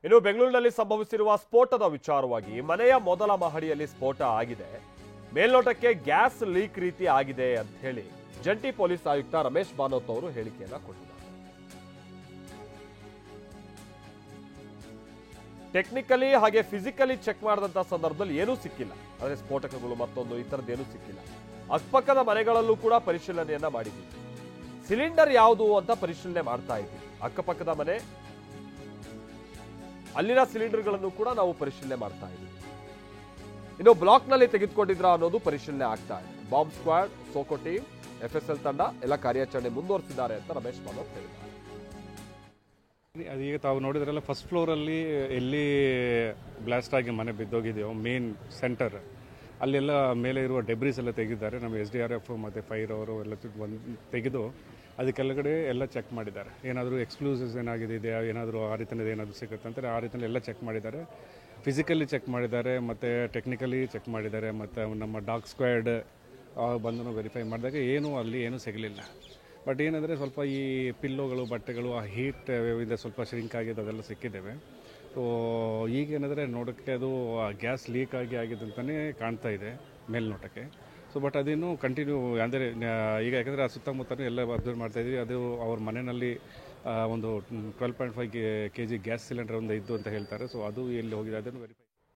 ಇನ್ನು ಬೆಂಗಳೂರಿನಲ್ಲಿ ಸಂಭವಿಸಿರುವ ಸ್ಫೋಟದ ವಿಚಾರವಾಗಿ ಮನೆಯ ಮೊದಲ ಮಹಡಿಯಲ್ಲಿ ಸ್ಫೋಟ ಆಗಿದೆ. ಮೇಲ್ನೋಟಕ್ಕೆ ಗ್ಯಾಸ್ ಲೀಕ್ ರೀತಿ ಆಗಿದೆ ಅಂತ ಹೇಳಿ ಜಂಟಿ ಪೊಲೀಸ್ ಆಯುಕ್ತ ರಮೇಶ್ ಬಾನೋತ್ ಅವರು ಹೇಳಿಕೆಯನ್ನ ಕೊಟ್ಟಿದ್ದಾರೆ. ಟೆಕ್ನಿಕಲಿ ಹಾಗೆ ಫಿಸಿಕಲಿ ಚೆಕ್ ಮಾಡಿದಂತ ಸಂದರ್ಭದಲ್ಲಿ ಏನೂ ಸಿಕ್ಕಿಲ್ಲ. ಆದರೆ ಸ್ಫೋಟಕಗಳು ಮತ್ತೊಂದು ಈ ಥರದ್ದು ಏನೂ ಸಿಕ್ಕಿಲ್ಲ. ಅಕ್ಕಪಕ್ಕದ ಮನೆಗಳಲ್ಲೂ ಕೂಡ ಪರಿಶೀಲನೆಯನ್ನ ಮಾಡಿದ್ವಿ. ಸಿಲಿಂಡರ್ ಯಾವುದು ಅಂತ ಪರಿಶೀಲನೆ ಮಾಡ್ತಾ ಇದ್ವಿ. ಅಕ್ಕಪಕ್ಕದ ಮನೆ ಅಲ್ಲಿನ ಸಿಲಿಂಡರ್ಗಳನ್ನು ಕೂಡ ನಾವು ಪರಿಶೀಲನೆ ಮಾಡ್ತಾ ಇದ್ದೀವಿ. ಇನ್ನು ಬ್ಲಾಕ್ನಲ್ಲಿ ತೆಗೆದುಕೊಂಡಿದ್ರ ಅನ್ನೋದು ಪರಿಶೀಲನೆ ಆಗ್ತಾ ಇದೆ. Bomb squad, SOCO team, FSL ತಂಡ ಎಲ್ಲ ಕಾರ್ಯಾಚರಣೆ ಮುಂದುವರಿಸಿದ್ದಾರೆ ಅಂತ ರಮೇಶ್ ಬಾನೋತ್ ಹೇಳಿದ್ದಾರೆ. ಅದೀಗ ತಾವು ನೋಡಿದ್ರಲ್ಲ, ಫಸ್ಟ್ ಫ್ಲೋರಲ್ಲಿ ಎಲ್ಲಿ ಬ್ಲಾಸ್ಟ್ ಆಗಿ ಮನೆ ಬಿದ್ದೋಗಿದೆಯೋ ಮೇನ್ ಸೆಂಟರ್, ಅಲ್ಲೆಲ್ಲ ಮೇಲೆ ಇರುವ ಡೆಬ್ರೀಸ್ ಎಲ್ಲ ತೆಗೆದಿದ್ದಾರೆ. ನಮ್ಮ SDRF ಮತ್ತು ಫೈರ್ ಅವರು ಎಲ್ಲ ತೆಗೆದು ಅದಕ್ಕೆಲ್ಲಗಡೆ ಎಲ್ಲ ಚೆಕ್ ಮಾಡಿದ್ದಾರೆ. ಏನಾದರೂ ಎಕ್ಸ್ಕ್ಲೂಸಿವ್ಸ್ ಏನಾಗಿದೆಯಾ, ಏನಾದರೂ ಆ ರೀತಿಯದು ಏನಾದರೂ ಸಿಗುತ್ತೆ ಅಂತಾರೆ, ಆ ರೀತಿಯಲ್ಲಿ ಎಲ್ಲ ಚೆಕ್ ಮಾಡಿದ್ದಾರೆ. ಫಿಸಿಕಲಿ ಚೆಕ್ ಮಾಡಿದ್ದಾರೆ ಮತ್ತು ಟೆಕ್ನಿಕಲಿ ಚೆಕ್ ಮಾಡಿದ್ದಾರೆ. ಮತ್ತು ನಮ್ಮ ಡಾಗ್ ಸ್ಕ್ವಾಡ್ ಬಂದು ವೆರಿಫೈ ಮಾಡಿದಾಗ ಏನೂ ಸಿಗಲಿಲ್ಲ. ಬಟ್ ಏನಂದರೆ ಸ್ವಲ್ಪ ಈ ಪಿಲ್ಲೋಗಳು, ಬಟ್ಟೆಗಳು, ಆ ಹೀಟ್ ಇಂದ ಸ್ವಲ್ಪ ಶ್ರಿಂಕ್ ಆಗಿದ್ದು ಅದೆಲ್ಲ ಸಿಕ್ಕಿದ್ದೇವೆ. ಸೊ ಈಗೇನಾದರೆ ನೋಡೋಕ್ಕೆ ಅದು ಗ್ಯಾಸ್ ಲೀಕ್ ಆಗಿದ್ದಂತಲೇ ಕಾಣ್ತಾ ಇದೆ ಮೇಲ್ನೋಟಕ್ಕೆ. ಸೊ ಬಟ್ ಅದೇನು ಕಂಟಿನ್ಯೂ ಅಂದರೆ ಈಗ ಯಾಕಂದರೆ ಆ ಸುತ್ತಮುತ್ತಲೂ ಎಲ್ಲ ಅಬ್ಸರ್ವ್ ಮಾಡ್ತಾಯಿದ್ವಿ. ಅದು ಅವ್ರ ಮನೆಯಲ್ಲಿ ಒಂದು 12.5 kg ಗ್ಯಾಸ್ ಸಿಲಿಂಡರ್ ಒಂದು ಇದ್ದು ಅಂತ ಹೇಳ್ತಾರೆ. ಸೊ ಅದು ಎಲ್ಲಿ ಹೋಗಿದೆ ಅದನ್ನು ವೆರಿಫೈ